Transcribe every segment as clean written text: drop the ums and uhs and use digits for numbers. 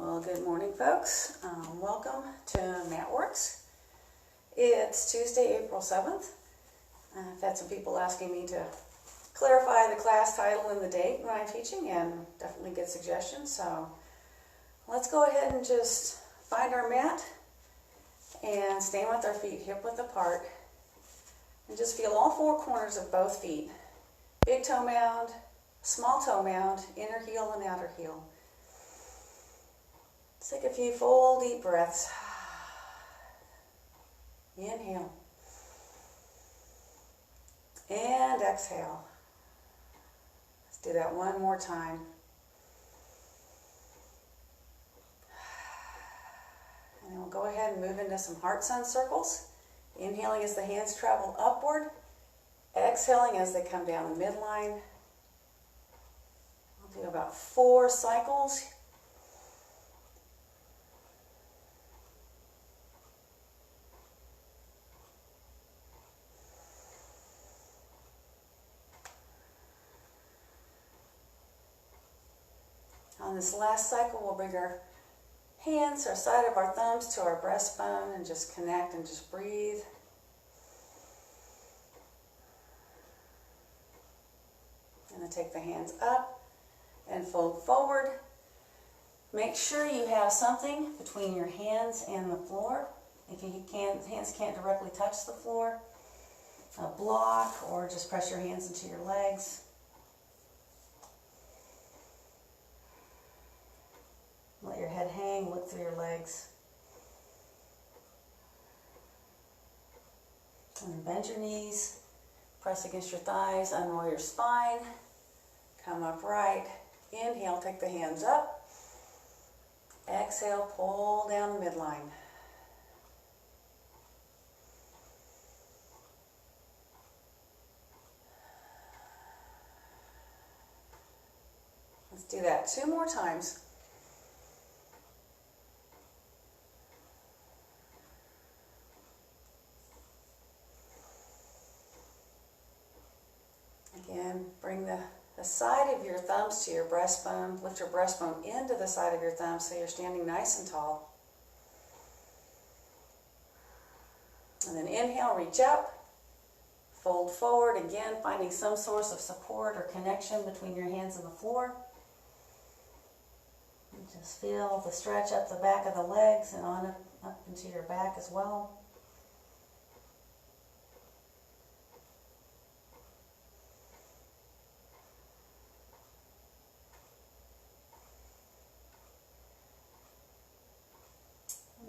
Well, good morning, folks. Welcome to MattWorks. It's Tuesday, April 7th. I've had some people asking me to clarify the class title and the date when I'm teaching, and definitely good suggestions. So let's go ahead and just find our mat and stand with our feet hip-width apart and just feel all four corners of both feet. Big toe mound, small toe mound, inner heel and outer heel. Take a few full deep breaths. Inhale. And exhale. Let's do that one more time. And then we'll go ahead and move into some heart sun circles. Inhaling as the hands travel upward. Exhaling as they come down the midline. We'll do about 4 cycles. On this last cycle, we'll bring our hands, our side of our thumbs to our breastbone and just connect and just breathe. And then take the hands up and fold forward. Make sure you have something between your hands and the floor. If you hands can't directly touch the floor, a block, or just press your hands into your legs. Let your head hang, look through your legs. And then bend your knees, press against your thighs, unroll your spine, come upright. Inhale, take the hands up. Exhale, pull down the midline. Let's do that 2 more times. Again, bring the side of your thumbs to your breastbone. Lift your breastbone into the side of your thumb so you're standing nice and tall. And then inhale, reach up. Fold forward, again, finding some source of support or connection between your hands and the floor. And just feel the stretch up the back of the legs and on up into your back as well.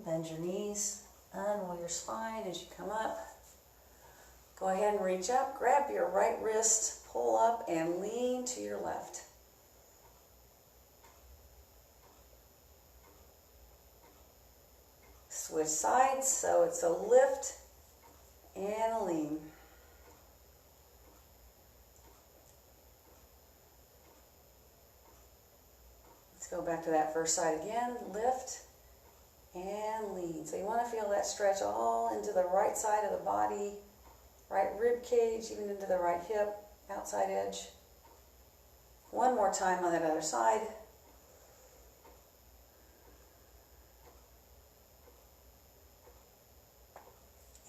Bend your knees, unroll your spine as you come up. Go ahead and reach up, grab your right wrist, pull up and lean to your left. Switch sides, so it's a lift and a lean. Let's go back to that first side again, lift and lean. So you want to feel that stretch all into the right side of the body, right rib cage, even into the right hip, outside edge. One more time on that other side.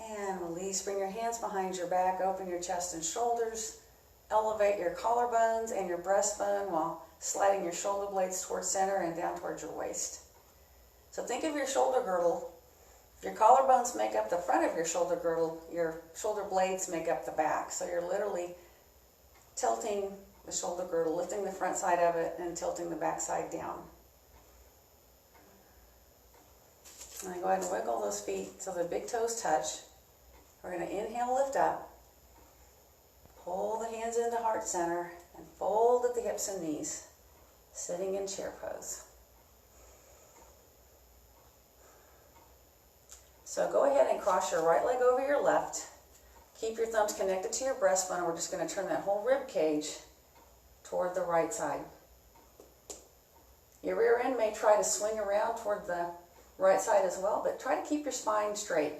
And release. Bring your hands behind your back, open your chest and shoulders. Elevate your collarbones and your breastbone while sliding your shoulder blades towards center and down towards your waist. So think of your shoulder girdle. If your collarbones make up the front of your shoulder girdle, your shoulder blades make up the back. So you're literally tilting the shoulder girdle, lifting the front side of it, and tilting the back side down. And then go ahead and wiggle those feet so the big toes touch. We're going to inhale, lift up. Pull the hands into heart center and fold at the hips and knees, sitting in chair pose. So go ahead and cross your right leg over your left. Keep your thumbs connected to your breastbone. We're just going to turn that whole rib cage toward the right side. Your rear end may try to swing around toward the right side as well, but try to keep your spine straight.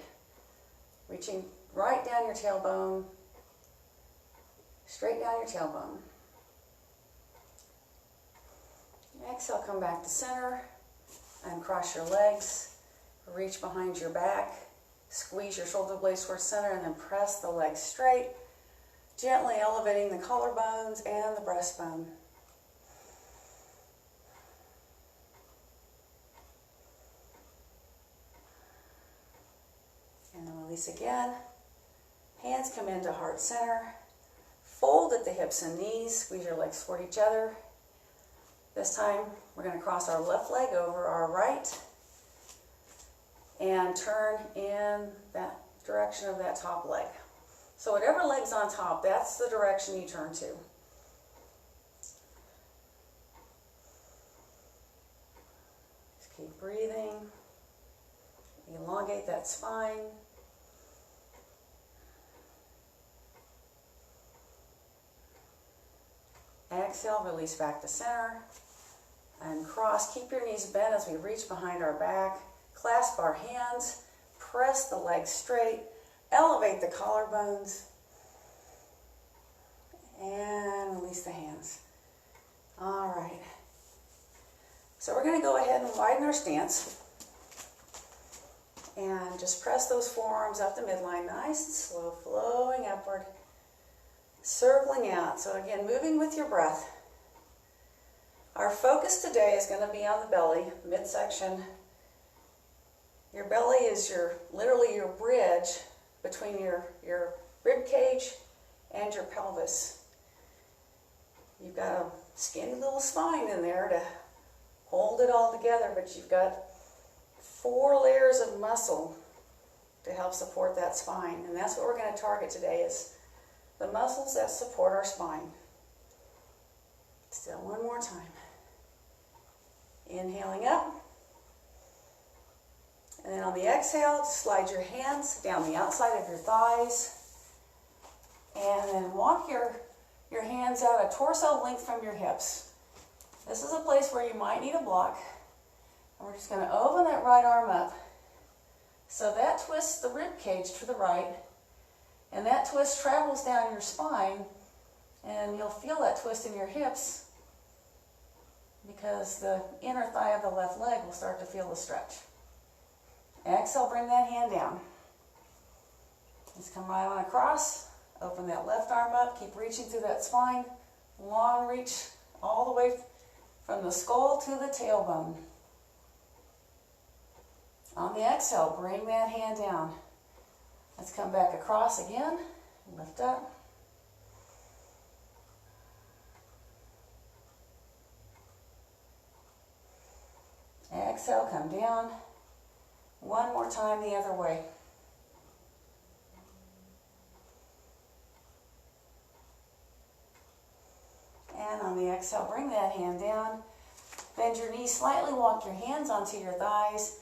Reaching right down your tailbone, straight down your tailbone. Exhale, come back to center. Uncross your legs, reach behind your back, squeeze your shoulder blades towards center, and then press the legs straight, gently elevating the collarbones and the breastbone. And then release again. Hands come into heart center. Fold at the hips and knees. Squeeze your legs toward each other. This time, we're going to cross our left leg over our right and turn in that direction of that top leg. So whatever leg's on top, that's the direction you turn to. Just keep breathing. Elongate that spine. Exhale, release back to center. And cross. Keep your knees bent as we reach behind our back. Clasp our hands. Press the legs straight. Elevate the collarbones. And release the hands. All right. So we're going to go ahead and widen our stance. And just press those forearms up the midline. Nice and slow, flowing upward. Circling out. So again, moving with your breath. Our focus today is going to be on the belly, midsection. Your belly is literally your bridge between your rib cage and your pelvis. You've got a skinny little spine in there to hold it all together, but you've got 4 layers of muscle to help support that spine. And that's what we're going to target today, is the muscles that support our spine. Still one more time. Inhaling up. And then on the exhale, slide your hands down the outside of your thighs. And then walk your hands out a torso length from your hips. This is a place where you might need a block. And we're just going to open that right arm up. So that twists the rib cage to the right. And that twist travels down your spine. And you'll feel that twist in your hips, because the inner thigh of the left leg will start to feel the stretch. Exhale, bring that hand down. Just come right on across. Open that left arm up. Keep reaching through that spine. Long reach all the way from the skull to the tailbone. On the exhale, bring that hand down. Let's come back across again. Lift up. Exhale, come down. One more time the other way. And on the exhale, bring that hand down. Bend your knees slightly, walk your hands onto your thighs.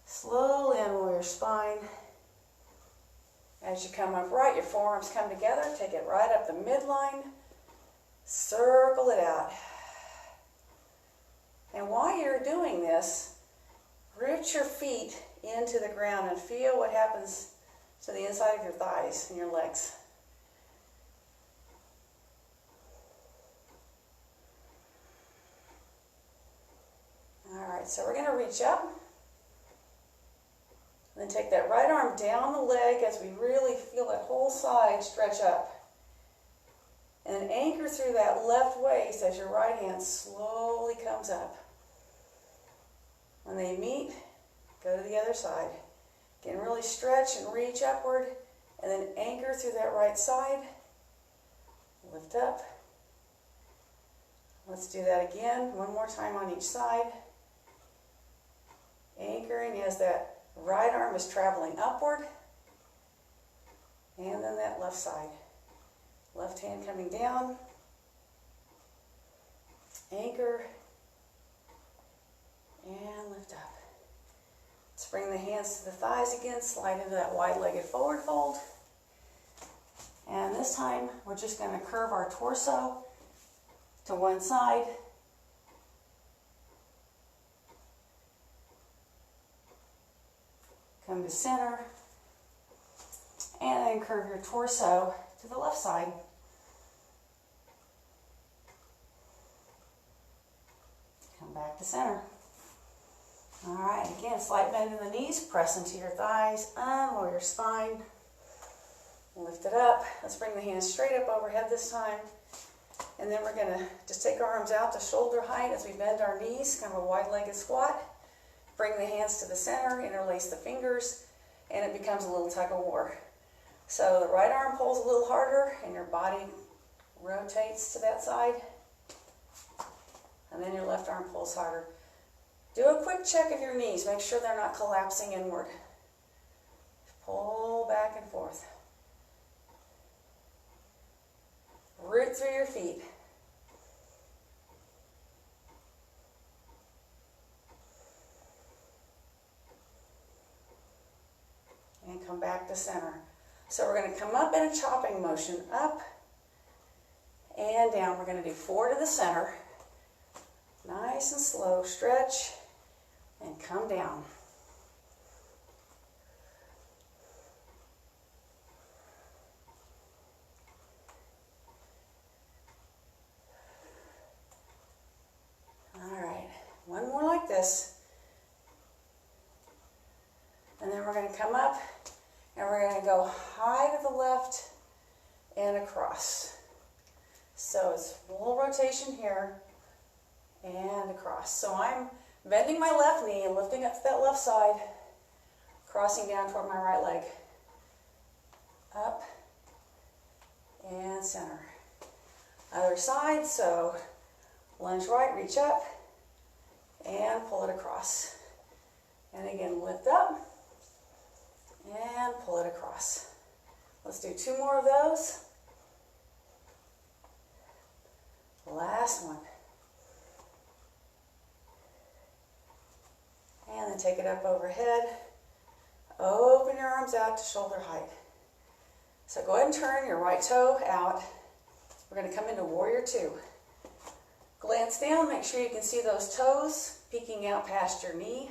Slowly unroll your spine. As you come upright, your forearms come together. Take it right up the midline. Circle it out. And while you're doing this, root your feet into the ground and feel what happens to the inside of your thighs and your legs. All right, so we're going to reach up. And then take that right arm down the leg as we really feel that whole side stretch up. And then anchor through that left waist as your right hand slowly comes up. When they meet, go to the other side. Again, really stretch and reach upward, and then anchor through that right side. Lift up. Let's do that again, one more time on each side. Anchoring as that right arm is traveling upward, and then that left side. Left hand coming down. Anchor. And lift up. Let's bring the hands to the thighs again. Slide into that wide-legged forward fold. And this time, we're just going to curve our torso to one side. Come to center. And then curve your torso to the left side. Come back to center. All right, again, slight bend in the knees, press into your thighs, unlower your spine, lift it up. Let's bring the hands straight up overhead this time. And then we're gonna just take our arms out to shoulder height as we bend our knees, kind of a wide-legged squat. Bring the hands to the center, interlace the fingers, and it becomes a little tug of war. So the right arm pulls a little harder and your body rotates to that side. And then your left arm pulls harder. Do a quick check of your knees. Make sure they're not collapsing inward. Pull back and forth. Root through your feet. And come back to center. So we're going to come up in a chopping motion, up and down. We're going to do 4 to the center. Nice and slow, stretch and come down. All right, one more like this. And then we're going to come up and we're going to go high to the left and across. So it's a little rotation here and across. So I'm bending my left knee and lifting up to that left side, crossing down toward my right leg. Up and center. Other side, so lunge right, reach up, and pull it across. And again, lift up and pull it across. Let's do 2 more of those. Last one. And then take it up overhead. Open your arms out to shoulder height. So go ahead and turn your right toe out. We're going to come into warrior 2. Glance down, make sure you can see those toes peeking out past your knee.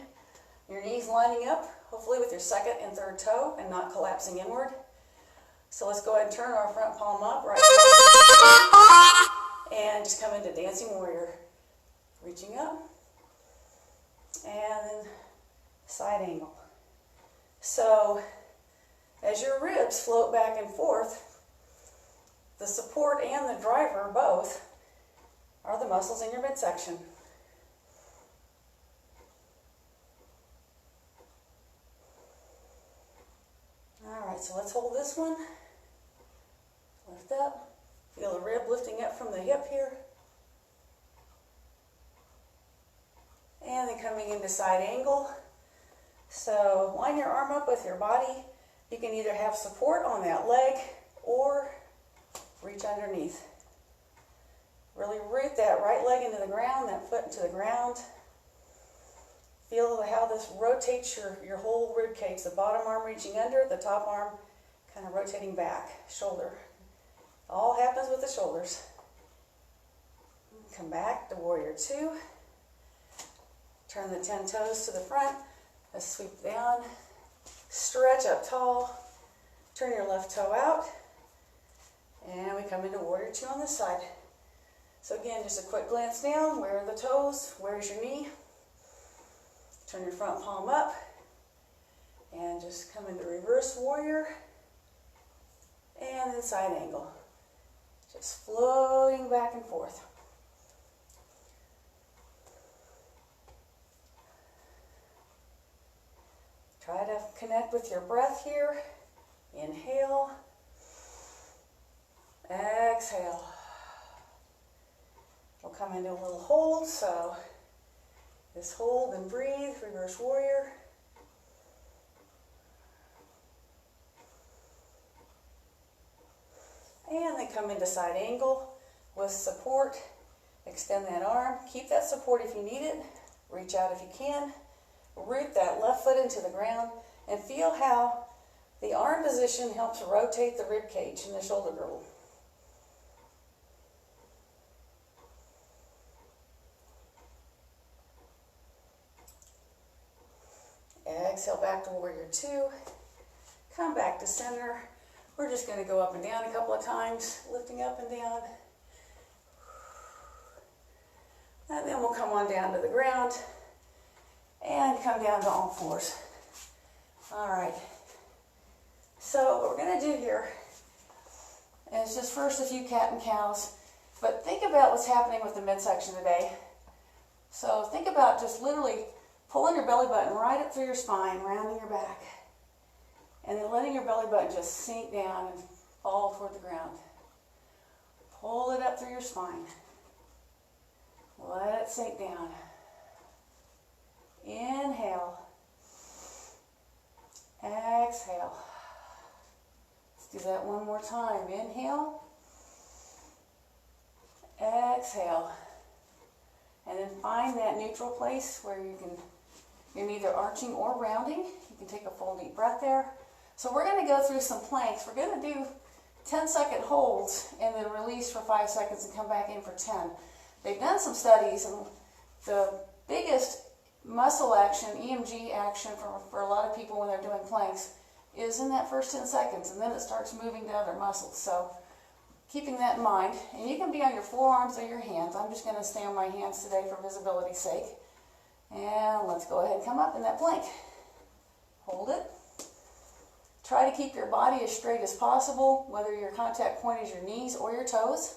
Your knees lining up, hopefully with your second and third toe and not collapsing inward. So let's go ahead and turn our front palm up, right and just come into dancing warrior. Reaching up and then side angle. So as your ribs float back and forth, the support and the driver both are the muscles in your midsection. Alright, so let's hold this one. Lift up. Feel the rib lifting up from the hip here. And then coming into side angle. So line your arm up with your body. You can either have support on that leg or reach underneath. Really root that right leg into the ground, that foot into the ground. Feel how this rotates your whole rib cage. The bottom arm reaching under, the top arm kind of rotating back, shoulder. All happens with the shoulders. Come back to warrior 2. Turn the 10 toes to the front. Let's sweep down. Stretch up tall. Turn your left toe out. And we come into warrior 2 on this side. So again, just a quick glance down. Where are the toes? Where's your knee? Turn your front palm up. And just come into reverse warrior. And then side angle. Just floating back and forth. Try to connect with your breath here. Inhale. Exhale. We'll come into a little hold, so just hold and breathe, reverse warrior. And then come into side angle with support. Extend that arm. Keep that support if you need it. Reach out if you can. Root that left foot into the ground and feel how the arm position helps rotate the rib cage and the shoulder girdle. Exhale back to warrior 2. Come back to center. We're just going to go up and down a couple of times, lifting up and down. And then we'll come on down to the ground. and come down to all fours. All right. So what we're going to do here is just first a few cat and cows, but think about what's happening with the midsection today. So think about just literally pulling your belly button right up through your spine, rounding your back, and then letting your belly button just sink down and fall toward the ground. Pull it up through your spine. Let it sink down. Inhale. Exhale. Let's do that one more time. Inhale. Exhale. And then find that neutral place where you're neither arching or rounding. You can take a full deep breath there. So we're going to go through some planks. We're going to do 10-second holds and then release for 5 seconds and come back in for 10. They've done some studies, and the biggest muscle action, EMG action for a lot of people when they're doing planks is in that first 10 seconds, and then it starts moving to other muscles. So keeping that in mind, and you can be on your forearms or your hands. I'm just going to stay on my hands today for visibility's sake. And let's go ahead and come up in that plank. Hold it. Try to keep your body as straight as possible, whether your contact point is your knees or your toes.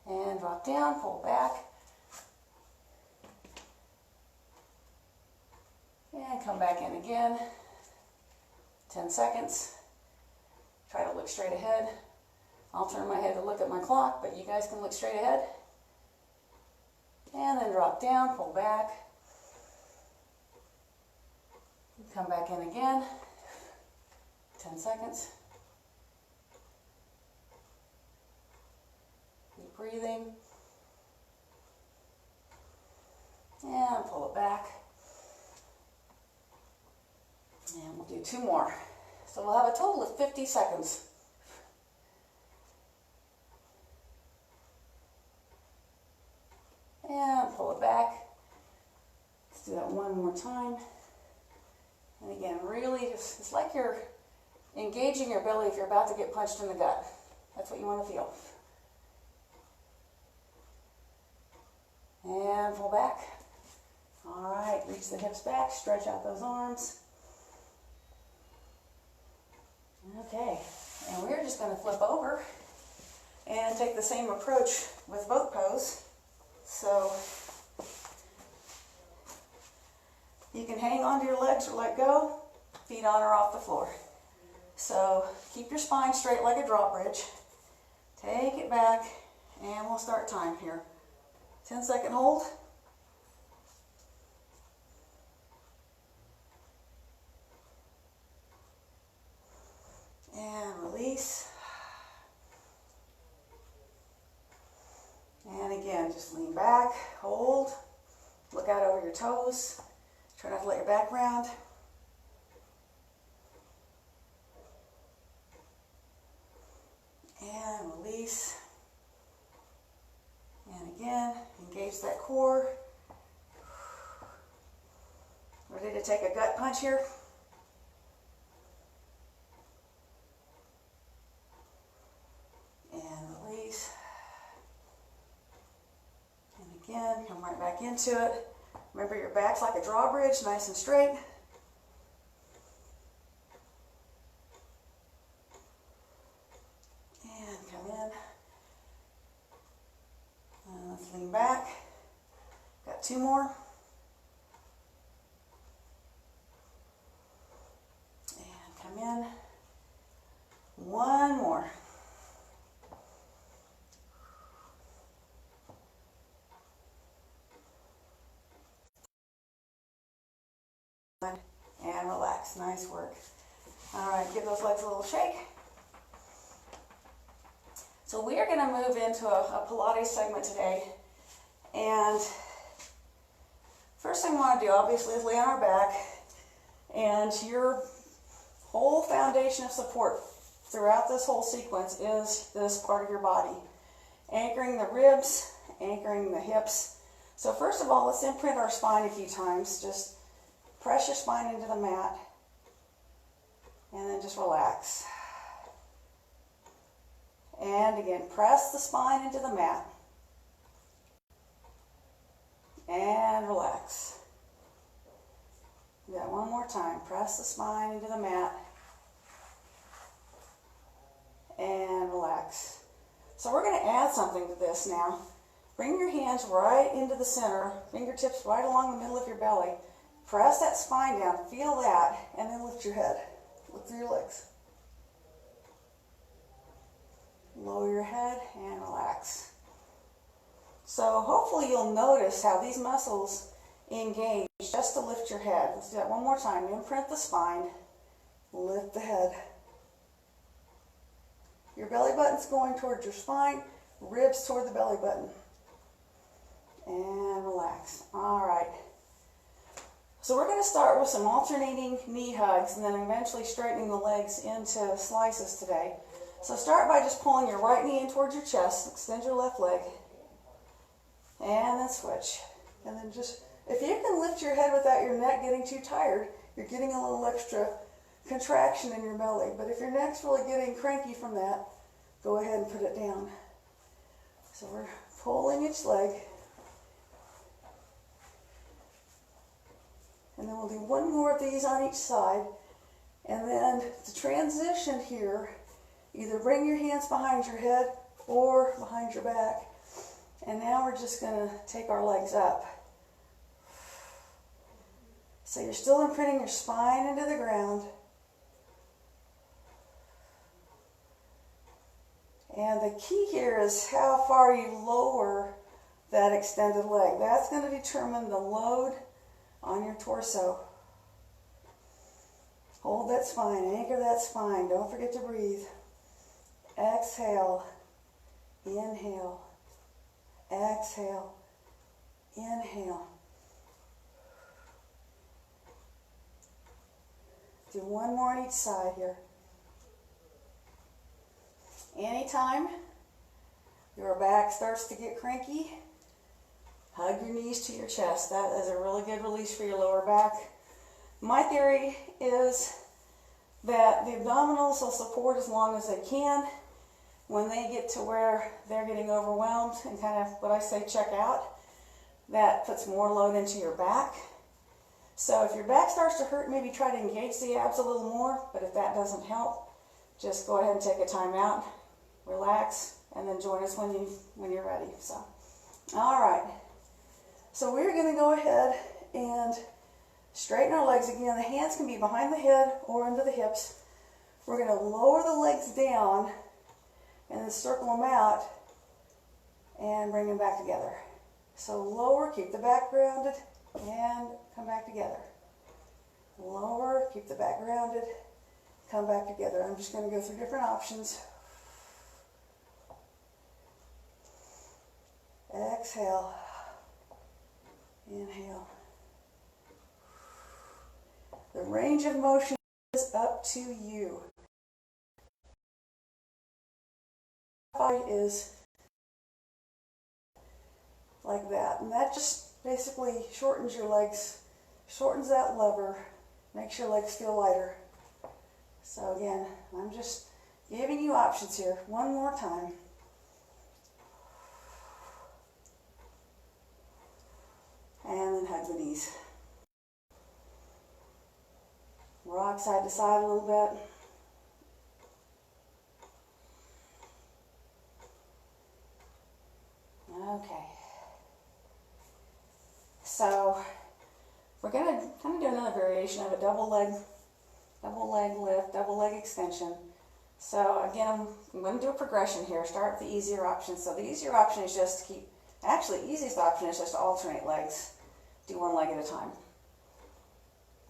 And drop down, pull back. And come back in again. 10 seconds. Try to look straight ahead. I'll turn my head to look at my clock, but you guys can look straight ahead. And then drop down, pull back. Come back in again. 10 seconds. Keep breathing. And pull it back. And we'll do 2 more. So we'll have a total of 50 seconds. And pull it back. Let's do that one more time. And again, really, it's like you're engaging your belly if you're about to get punched in the gut. That's what you want to feel. And pull back. All right, reach the hips back, stretch out those arms. Okay, and we're just going to flip over and take the same approach with boat pose. So you can hang onto your legs or let go, feet on or off the floor. So keep your spine straight like a drawbridge. Take it back, and we'll start time here. 10-second hold. And release. And again, just lean back, hold, look out over your toes. Try not to let your back round. And release. And again, engage that core. Ready to take a gut punch here? And release. And again, come right back into it. Remember, your back's like a drawbridge, nice and straight. And come in. And let's lean back. Got 2 more. And come in. 1 more. And relax. Nice work. All right, give those legs a little shake. So we are going to move into a Pilates segment today. And first thing we want to do, obviously, is lay on our back. And your whole foundation of support throughout this whole sequence is this part of your body. Anchoring the ribs, anchoring the hips. So first of all, let's imprint our spine a few times. Just press your spine into the mat, and then just relax. And again, press the spine into the mat. and relax. Do that one more time. Press the spine into the mat and relax. So we're going to add something to this now. Bring your hands right into the center, fingertips right along the middle of your belly. Press that spine down, feel that, and then lift your head. Look through your legs. Lower your head and relax. So hopefully you'll notice how these muscles engage just to lift your head. Let's do that one more time. Imprint the spine, lift the head. Your belly button's going towards your spine, ribs toward the belly button. And relax. All right. So we're going to start with some alternating knee hugs and then eventually straightening the legs into slices today. So start by just pulling your right knee in towards your chest, extend your left leg, and then switch. And then just, if you can lift your head without your neck getting too tired, you're getting a little extra contraction in your belly. But if your neck's really getting cranky from that, go ahead and put it down. So we're pulling each leg. And then we'll do one more of these on each side. And then to transition here, either bring your hands behind your head or behind your back. And now we're just going to take our legs up. So you're still imprinting your spine into the ground. And the key here is how far you lower that extended leg. That's going to determine the load on your torso. Hold that spine, anchor that spine. Don't forget to breathe. Exhale, inhale, exhale, inhale. Do one more on each side here. Anytime your back starts to get cranky, hug your knees to your chest. That is a really good release for your lower back. My theory is that the abdominals will support as long as they can. When they get to where they're getting overwhelmed and kind of what I say check out, that puts more load into your back. So if your back starts to hurt, maybe try to engage the abs a little more, but if that doesn't help, just go ahead and take a time out, relax, and then join us when you're ready. So, all right. So we're going to go ahead and straighten our legs again. The hands can be behind the head or under the hips. We're going to lower the legs down and then circle them out and bring them back together. So lower, keep the back grounded, and come back together. Lower, keep the back grounded, come back together. I'm just going to go through different options. Exhale. Inhale. The range of motion is up to you. Is like that, and that just basically shortens your legs, shortens that lever, makes your legs feel lighter. So again, I'm just giving you options here. One more time. And then hug the knees. Rock side to side a little bit. Okay. So we're going to kind of do another variation of a double leg lift, double leg extension. So again, I'm going to do a progression here. Start with the easier option. So the easier option is just to keep, actually the easiest option is just to alternate legs. Do one leg at a time.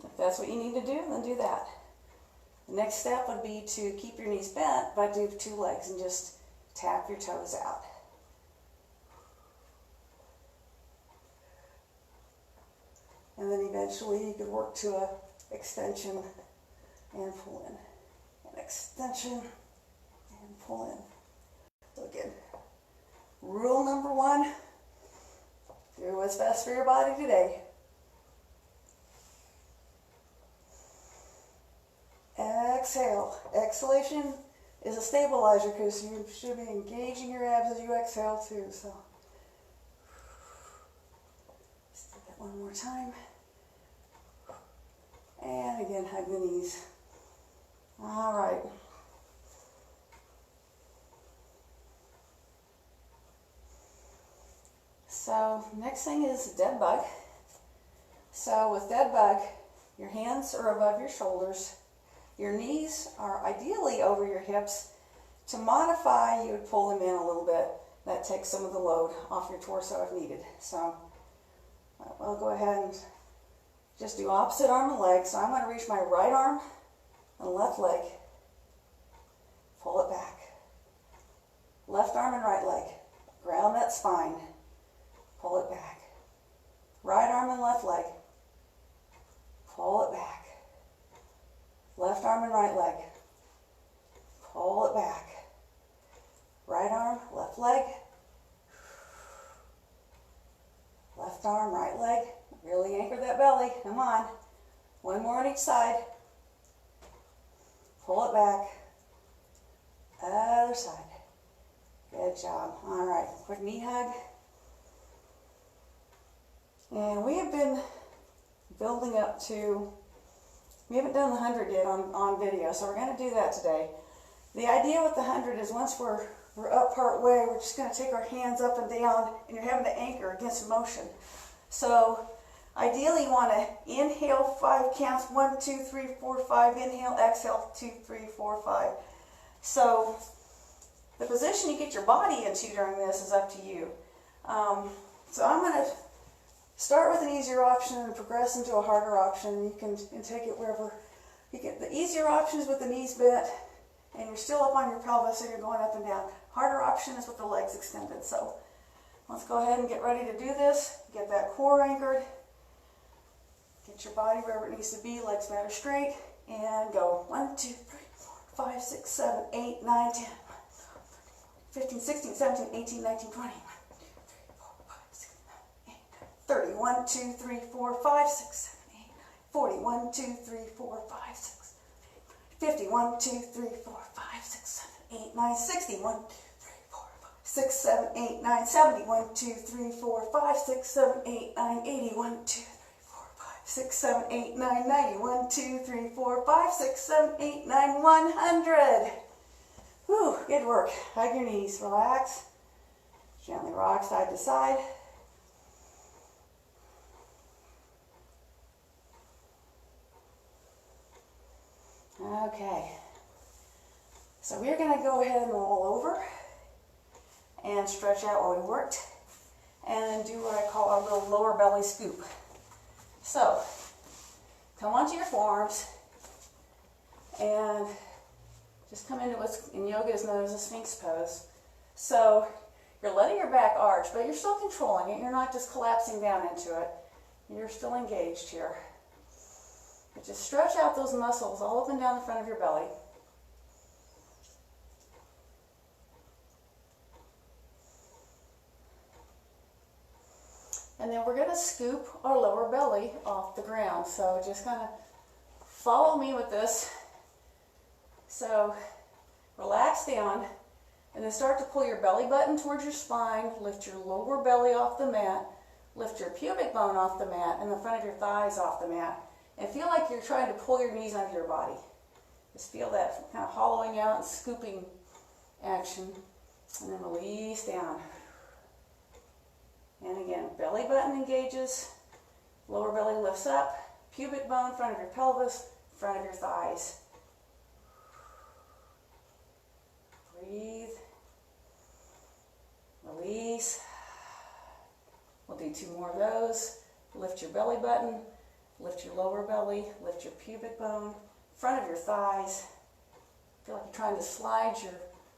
If that's what you need to do, then do that. The next step would be to keep your knees bent, but do two legs and just tap your toes out. And then eventually you could work to a extension and pull in. An extension and pull in. So again, rule number one, do what's best for your body today. Exhale. Exhalation is a stabilizer because you should be engaging your abs as you exhale too. So One more time. And again, hug the knees. All right. So next thing is dead bug. So with dead bug, your hands are above your shoulders. Your knees are ideally over your hips. To modify, you would pull them in a little bit. That takes some of the load off your torso if needed. So I'll go ahead and just do opposite arm and leg. So I'm going to reach my right arm and left leg. Pull it back. Left arm and right leg. Ground that spine. Pull it back. Right arm and left leg. Pull it back. Left arm and right leg. Pull it back. Right arm, left leg. Left arm, right leg. Really anchor that belly. Come on. One more on each side. Pull it back. Other side. Good job. All right. Quick knee hug. And we have been building up to, we haven't done the 100 yet on video, so we're going to do that today. The idea with the 100 is once we're up part way, we're just going to take our hands up and down, and you're having to anchor against motion. So ideally you want to inhale 5 counts, 1, 2, 3, 4, 5, inhale, exhale, 2, 3, 4, 5. So the position you get your body into during this is up to you. So I'm going to start with an easier option and progress into a harder option. You can take it wherever. You get the easier option is with the knees bent and you're still up on your pelvis and you're going up and down. Harder option is with the legs extended. So let's go ahead and get ready to do this. Get that core anchored. Get your body wherever it needs to be. Legs matter straight. And go. 1, 2, 3, 4, 5, 6, 7, 8, 9, 10, 15, 16, 17, 18, 19, 20. 30, 1, 2, 3, 4, 5, 6, 7, 8, 9, 40, 1, 2, 3, 4, 5, 6, 50, 1, 2, 3, 4, 5, 6, 7, 8, 9, 60, 1, 2, 3, 4, 5, 6, 7, 8, 9, 70, 1, 2, 3, 4, 5, 6, 7, 8, 9, 80, 1, 2, 3, 4, 5, 6, 7, 8, 9, 90, 1, 2, 3, 4, 5, 6, 7, 8, 9, 100. Whew, good work. Hug your knees, relax. Gently rock side to side. Okay, so we're going to go ahead and roll over and stretch out what we worked and do what I call a little lower belly scoop. So, come onto your forearms and just come into what's in yoga is known as a Sphinx pose. So, you're letting your back arch, but you're still controlling it. You're not just collapsing down into it. You're still engaged here. But just stretch out those muscles all up and down the front of your belly. And then we're going to scoop our lower belly off the ground. So just kind of follow me with this. So relax down and then start to pull your belly button towards your spine. Lift your lower belly off the mat. Lift your pubic bone off the mat and the front of your thighs off the mat. And feel like you're trying to pull your knees under your body. Just feel that kind of hollowing out and scooping action. And then release down. And again, belly button engages, lower belly lifts up, pubic bone, front of your pelvis, front of your thighs. Breathe. Release. We'll do 2 more of those. Lift your belly button. Lift your lower belly, lift your pubic bone, front of your thighs. Feel like you're trying to slide your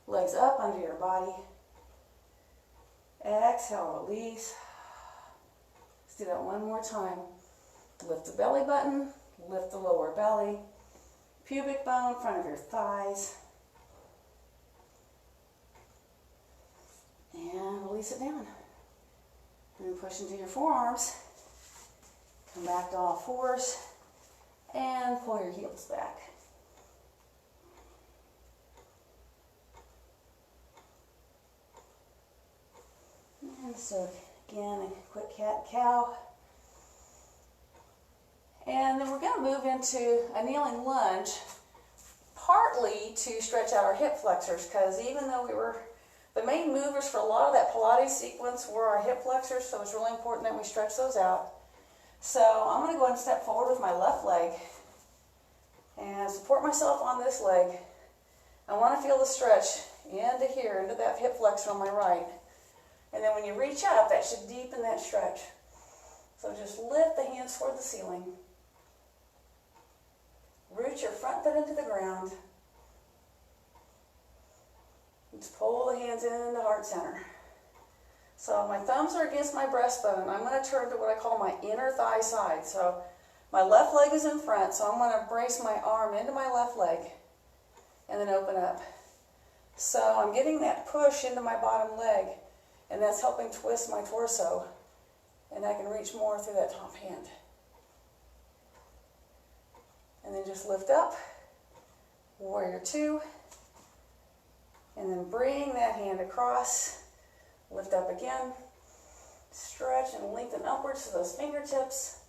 legs up under your body. Exhale, release. Let's do that one more time. Lift the belly button, lift the lower belly, pubic bone, front of your thighs. And release it down. And then push into your forearms. Come back to all fours and pull your heels back. And so again, a quick cat-cow. And then we're going to move into a kneeling lunge, partly to stretch out our hip flexors, because even though the main movers for a lot of that Pilates sequence were our hip flexors, so it's really important that we stretch those out. So I'm going to go ahead and step forward with my left leg and support myself on this leg. I want to feel the stretch into here, into that hip flexor on my right. And then when you reach up, that should deepen that stretch. So just lift the hands toward the ceiling. Root your front foot into the ground. Just pull the hands into heart center. So my thumbs are against my breastbone. I'm going to turn to what I call my inner thigh side. So my left leg is in front, so I'm going to brace my arm into my left leg and then open up. So I'm getting that push into my bottom leg, and that's helping twist my torso, and I can reach more through that top hand. And then just lift up, warrior two, and then bring that hand across, lift up again, stretch and lengthen upwards to those fingertips.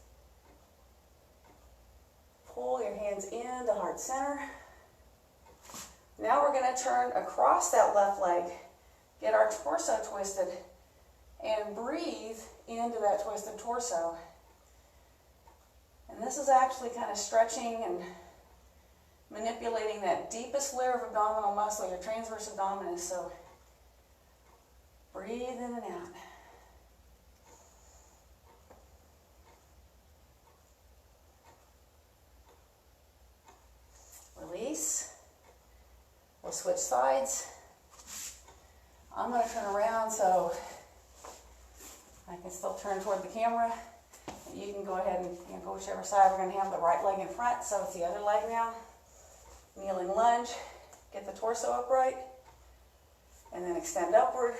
Pull your hands into heart center. Now we're going to turn across that left leg, get our torso twisted, and breathe into that twisted torso. And this is actually kind of stretching and manipulating that deepest layer of abdominal muscle, your transverse abdominis. So breathe in and out. Release. We'll switch sides. I'm going to turn around so I can still turn toward the camera. You can go ahead and go whichever side. We're going to have the right leg in front, so it's the other leg now. Kneeling lunge. Get the torso upright. And then extend upward.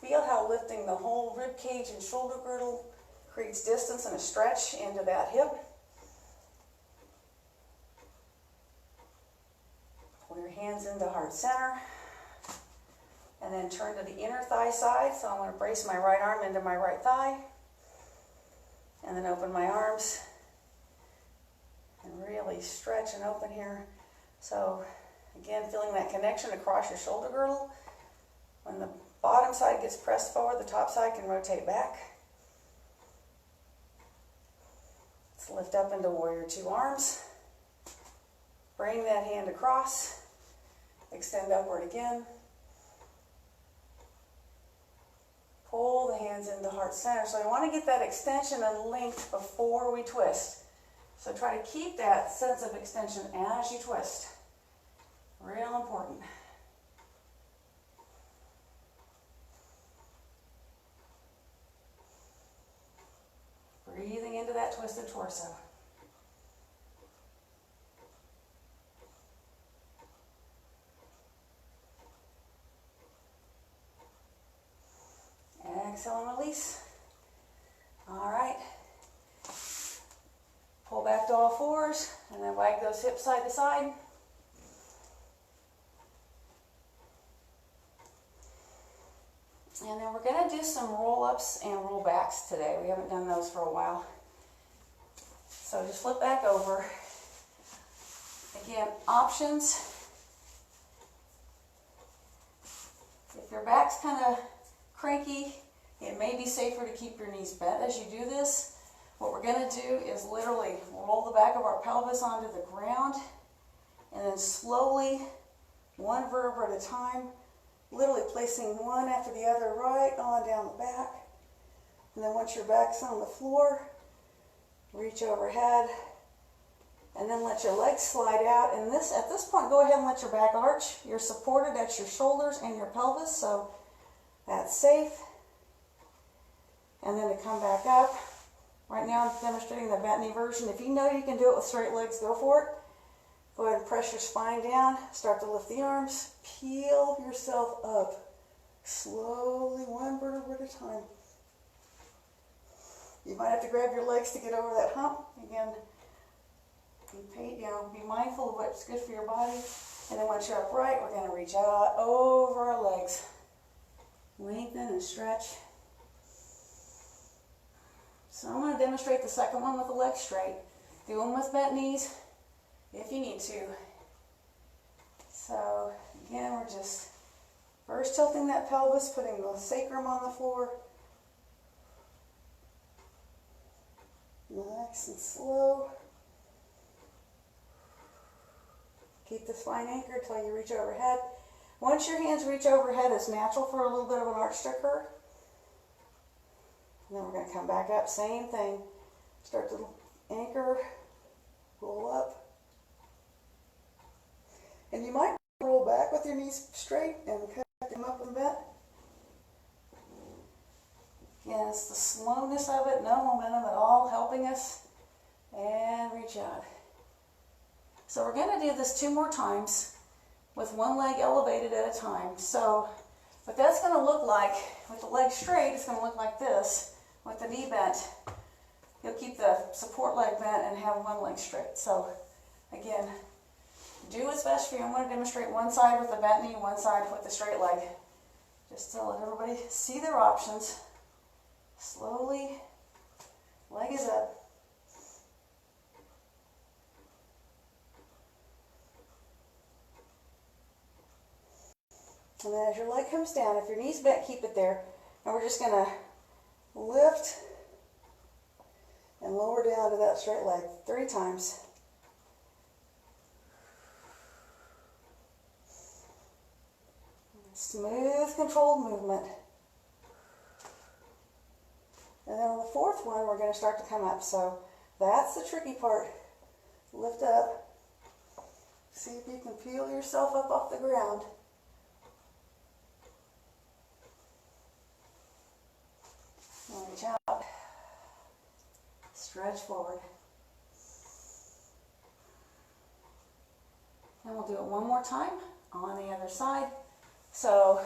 Feel how lifting the whole rib cage and shoulder girdle creates distance and a stretch into that hip. Pull your hands into heart center. And then turn to the inner thigh side. So I'm going to brace my right arm into my right thigh. And then open my arms. And really stretch and open here. So again, feeling that connection across your shoulder girdle. When the bottom side gets pressed forward, the top side can rotate back. Let's lift up into warrior two arms. Bring that hand across. Extend upward again. Pull the hands into heart center. So I want to get that extension and length before we twist. So try to keep that sense of extension as you twist. Real important. Breathing into that twisted torso. Exhale and release. All right. Pull back to all fours and then wag those hips side to side. And then we're going to do some roll-ups and roll-backs today. We haven't done those for a while. So just flip back over. Again, options. If your back's kind of cranky, it may be safer to keep your knees bent as you do this. What we're going to do is literally roll the back of our pelvis onto the ground and then slowly, one vertebra at a time, literally placing one after the other right on down the back. And then once your back's on the floor, reach overhead and then let your legs slide out. And at this point, go ahead and let your back arch. You're supported at your shoulders and your pelvis, so that's safe. And then to come back up. Right now I'm demonstrating the bent knee version. If you know you can do it with straight legs, go for it. Go ahead and press your spine down. Start to lift the arms. Peel yourself up. Slowly, one vertebra at a time. You might have to grab your legs to get over that hump. Again, be mindful of what's good for your body. And then once you're upright, we're going to reach out over our legs. Lengthen and stretch. So I'm going to demonstrate the second one with the legs straight. Do them with bent knees if you need to. So again, we're just first tilting that pelvis, putting the sacrum on the floor. Nice and slow. Keep the spine anchored until you reach overhead. Once your hands reach overhead, it's natural for a little bit of an arch to occur. And then we're going to come back up, same thing. Start to anchor, roll up. And you might roll back with your knees straight and cut them up and bent. Again, it's the slowness of it, no momentum at all, helping us. And reach out. So we're going to do this 2 more times with one leg elevated at a time. So what that's going to look like, with the leg straight, it's going to look like this. With the knee bent, you'll keep the support leg bent and have one leg straight. So again, do what's best for you. I'm going to demonstrate one side with the bent knee, one side with the straight leg. Just to let everybody see their options. Slowly, leg is up. And then as your leg comes down, if your knee's bent, keep it there. And we're just going to lift and lower down to that straight leg 3 times. Smooth, controlled movement. And then on the 4th one, we're going to start to come up. So that's the tricky part. Lift up. See if you can peel yourself up off the ground. Reach out. Stretch forward. And we'll do it one more time on the other side. So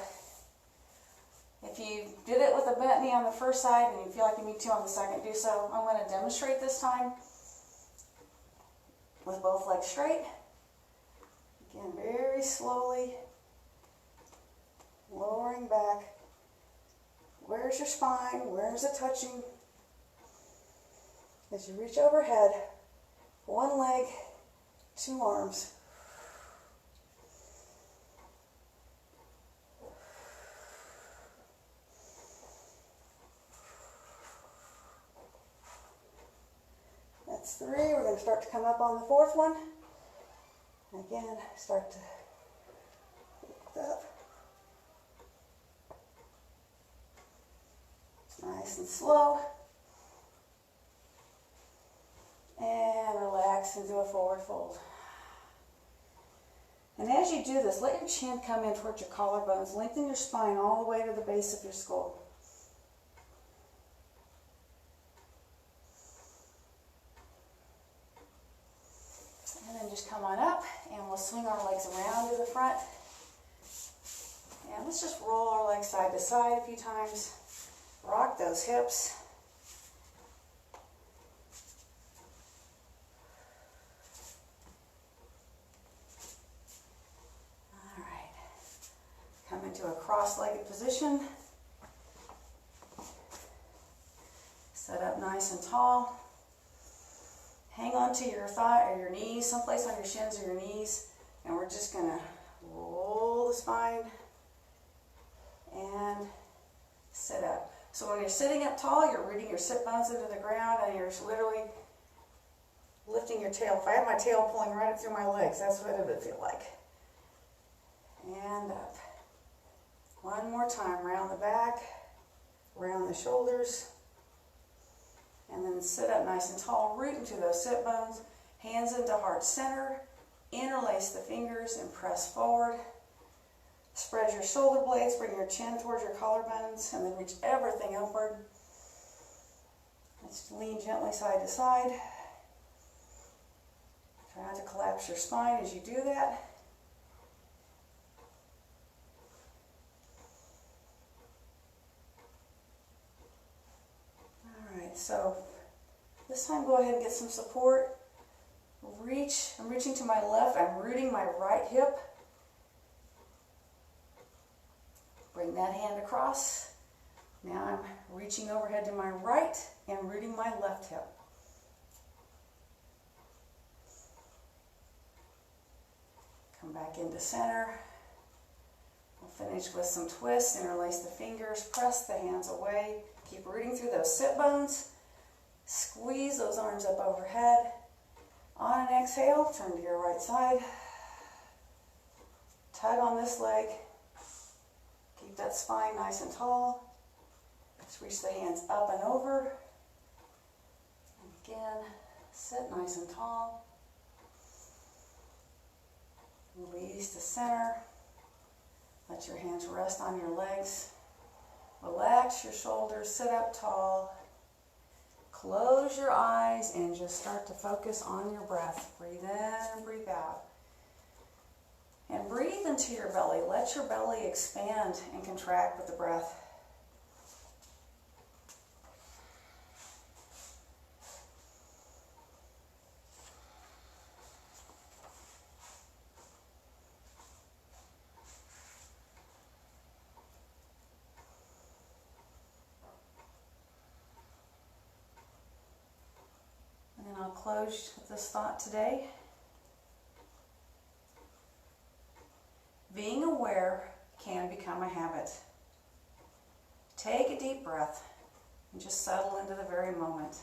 if you did it with a bent knee on the first side and you feel like you need to on the second, do so. I'm going to demonstrate this time with both legs straight. Again, very slowly lowering back. Where's your spine? Where's it touching? As you reach overhead, one leg, 2 arms. That's 3. We're going to start to come up on the 4th one. Again, start to lift up. Nice and slow. And relax and do a forward fold. And as you do this, let your chin come in towards your collarbones. Lengthen your spine all the way to the base of your skull. And then just come on up and we'll swing our legs around to the front. And let's just roll our legs side to side a few times. Rock those hips. All right. Come into a cross-legged position. Set up nice and tall. Hang on to your thigh or your knees, someplace on your shins or your knees, and we're just going to roll the spine and sit up. So when you're sitting up tall, you're rooting your sit bones into the ground and you're literally lifting your tail. If I had my tail pulling right up through my legs, that's what it would feel like. And up. One more time, round the back, round the shoulders, and then sit up nice and tall, root into those sit bones, hands into heart center, interlace the fingers and press forward. Spread your shoulder blades, bring your chin towards your collarbones, and then reach everything upward. Let's lean gently side to side. Try not to collapse your spine as you do that. All right, so this time go ahead and get some support. Reach, I'm reaching to my left, I'm rooting my right hip. Bring that hand across. Now I'm reaching overhead to my right and rooting my left hip. Come back into center. We'll finish with some twists. Interlace the fingers, press the hands away. Keep rooting through those sit bones. Squeeze those arms up overhead. On an exhale, turn to your right side. Tug on this leg. Keep that spine nice and tall. Just reach the hands up and over. And again, sit nice and tall. Release to center. Let your hands rest on your legs. Relax your shoulders, sit up tall. Close your eyes and just start to focus on your breath. Breathe in and breathe out. And breathe into your belly. Let your belly expand and contract with the breath. And I'll close with this thought today. Being aware can become a habit. Take a deep breath and just settle into the very moment.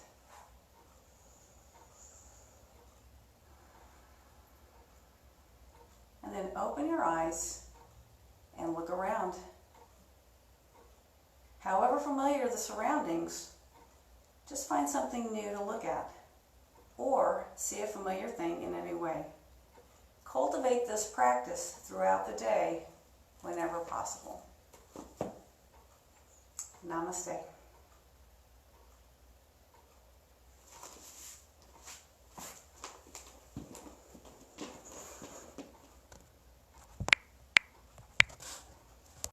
And then open your eyes and look around. However familiar the surroundings, just find something new to look at or see a familiar thing in any way. Cultivate this practice throughout the day whenever possible. Namaste.